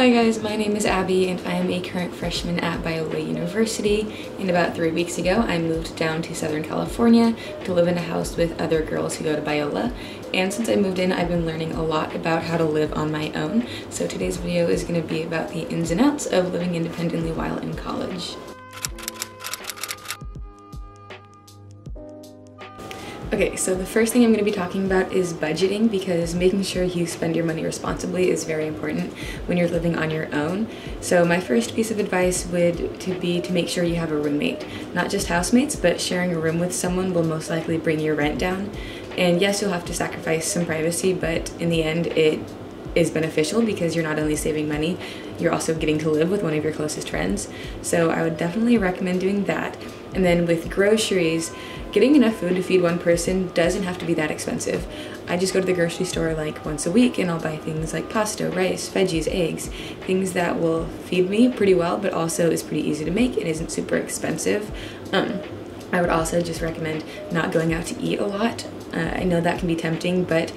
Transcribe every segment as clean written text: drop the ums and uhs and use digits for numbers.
Hi guys, my name is Abby and I am a current freshman at Biola University, and about 3 weeks ago I moved down to Southern California to live in a house with other girls who go to Biola. And since I moved in, I've been learning a lot about how to live on my own. So today's video is going to be about the ins and outs of living independently while in college. Okay, so the first thing I'm going to be talking about is budgeting, because making sure you spend your money responsibly is very important when you're living on your own. So my first piece of advice would be to make sure you have a roommate. Not just housemates, but sharing a room with someone will most likely bring your rent down. And yes, you'll have to sacrifice some privacy, but in the end it is beneficial because you're not only saving money, you're also getting to live with one of your closest friends. So I would definitely recommend doing that. And then with groceries, getting enough food to feed one person doesn't have to be that expensive. I just go to the grocery store like once a week and I'll buy things like pasta, rice, veggies, eggs, things that will feed me pretty well, but also is pretty easy to make and isn't super expensive. I would also just recommend not going out to eat a lot. I know that can be tempting, but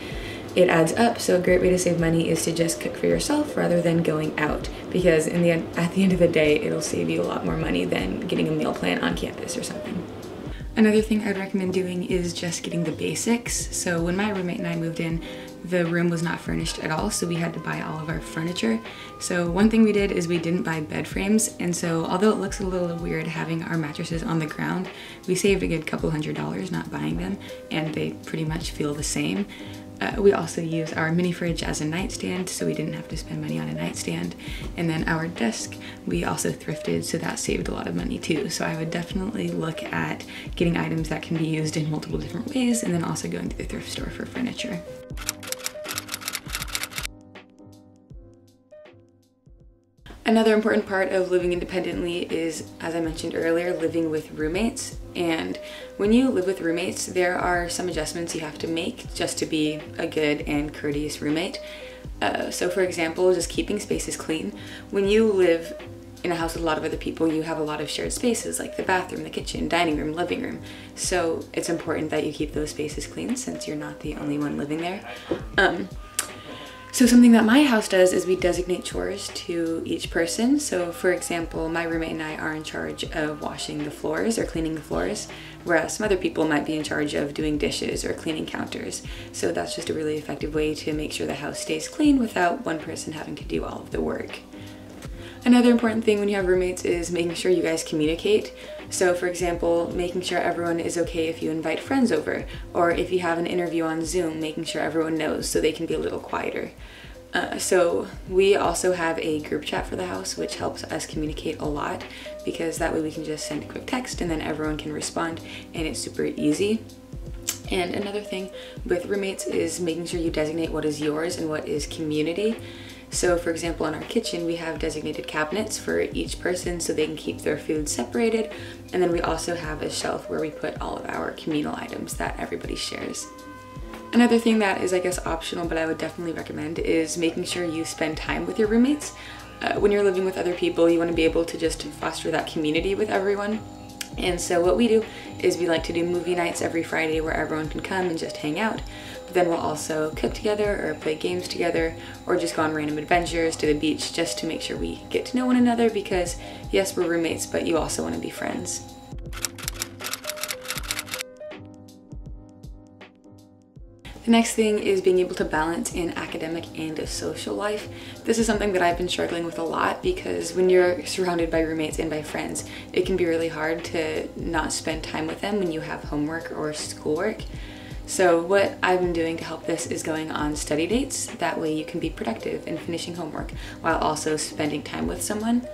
it adds up, so a great way to save money is to just cook for yourself rather than going out, because at the end of the day, it'll save you a lot more money than getting a meal plan on campus or something. Another thing I'd recommend doing is just getting the basics. So when my roommate and I moved in, the room was not furnished at all, so we had to buy all of our furniture. So one thing we did is we didn't buy bed frames, and so although it looks a little weird having our mattresses on the ground, we saved a good couple $100 not buying them, and they pretty much feel the same. We also use our mini fridge as a nightstand, so we didn't have to spend money on a nightstand. And then our desk, we also thrifted, so that saved a lot of money too. So I would definitely look at getting items that can be used in multiple different ways, and then also going to the thrift store for furniture. Another important part of living independently is, as I mentioned earlier, living with roommates. And when you live with roommates, there are some adjustments you have to make just to be a good and courteous roommate. So for example, just keeping spaces clean. When you live in a house with a lot of other people, you have a lot of shared spaces like the bathroom, the kitchen, dining room, living room. So it's important that you keep those spaces clean since you're not the only one living there. So something that my house does is we designate chores to each person. So for example, my roommate and I are in charge of washing the floors or cleaning the floors, whereas some other people might be in charge of doing dishes or cleaning counters. So that's just a really effective way to make sure the house stays clean without one person having to do all of the work. Another important thing when you have roommates is making sure you guys communicate. So for example, making sure everyone is okay if you invite friends over, or if you have an interview on Zoom, making sure everyone knows so they can be a little quieter. So we also have a group chat for the house, which helps us communicate a lot, because that way we can just send a quick text and then everyone can respond, and it's super easy. And another thing with roommates is making sure you designate what is yours and what is community. So for example, in our kitchen, we have designated cabinets for each person so they can keep their food separated. And then we also have a shelf where we put all of our communal items that everybody shares. Another thing that is, I guess, optional, but I would definitely recommend, is making sure you spend time with your roommates. When you're living with other people, you want to be able to just foster that community with everyone. And so what we do is we like to do movie nights every Friday where everyone can come and just hang out. But then we'll also cook together or play games together, or just go on random adventures to the beach, just to make sure we get to know one another, because yes, we're roommates, but you also want to be friends. The next thing is being able to balance an academic and a social life. This is something that I've been struggling with a lot, because when you're surrounded by roommates and by friends, it can be really hard to not spend time with them when you have homework or schoolwork. So what I've been doing to help this is going on study dates. That way you can be productive in finishing homework while also spending time with someone.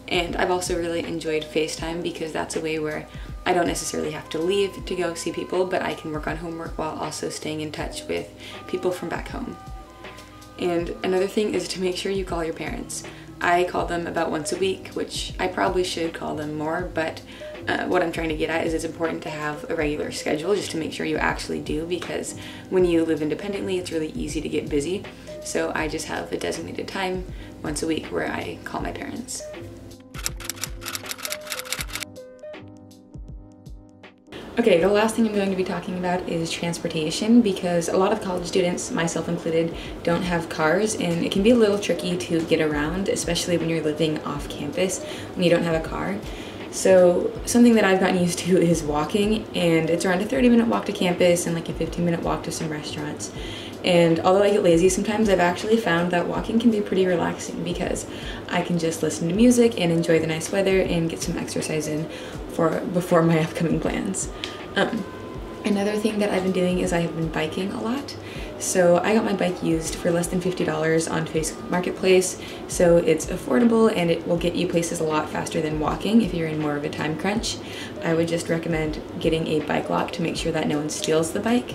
And I've also really enjoyed FaceTime, because that's a way where I don't necessarily have to leave to go see people, but I can work on homework while also staying in touch with people from back home. And another thing is to make sure you call your parents. I call them about once a week, which I probably should call them more, but what I'm trying to get at is it's important to have a regular schedule just to make sure you actually do, because when you live independently, it's really easy to get busy. So I just have a designated time once a week where I call my parents. Okay, the last thing I'm going to be talking about is transportation, because a lot of college students, myself included, don't have cars, and it can be a little tricky to get around, especially when you're living off campus when you don't have a car. So something that I've gotten used to is walking, and it's around a 30-minute walk to campus and like a 15-minute walk to some restaurants. And although I get lazy sometimes, I've actually found that walking can be pretty relaxing because I can just listen to music and enjoy the nice weather and get some exercise in before my upcoming plans. Another thing that I've been doing is I have been biking a lot. So I got my bike used for less than $50 on Facebook Marketplace, so it's affordable and it will get you places a lot faster than walking if you're in more of a time crunch. I would just recommend getting a bike lock to make sure that no one steals the bike.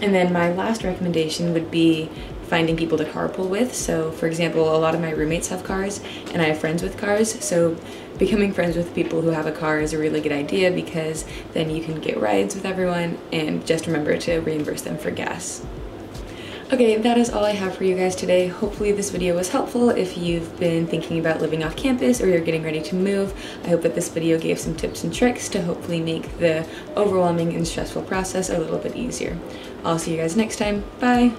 And then my last recommendation would be finding people to carpool with. So for example, a lot of my roommates have cars and I have friends with cars, so becoming friends with people who have a car is a really good idea because then you can get rides with everyone and just remember to reimburse them for gas. Okay, that is all I have for you guys today. Hopefully this video was helpful if you've been thinking about living off campus or you're getting ready to move. I hope that this video gave some tips and tricks to hopefully make the overwhelming and stressful process a little bit easier. I'll see you guys next time. Bye!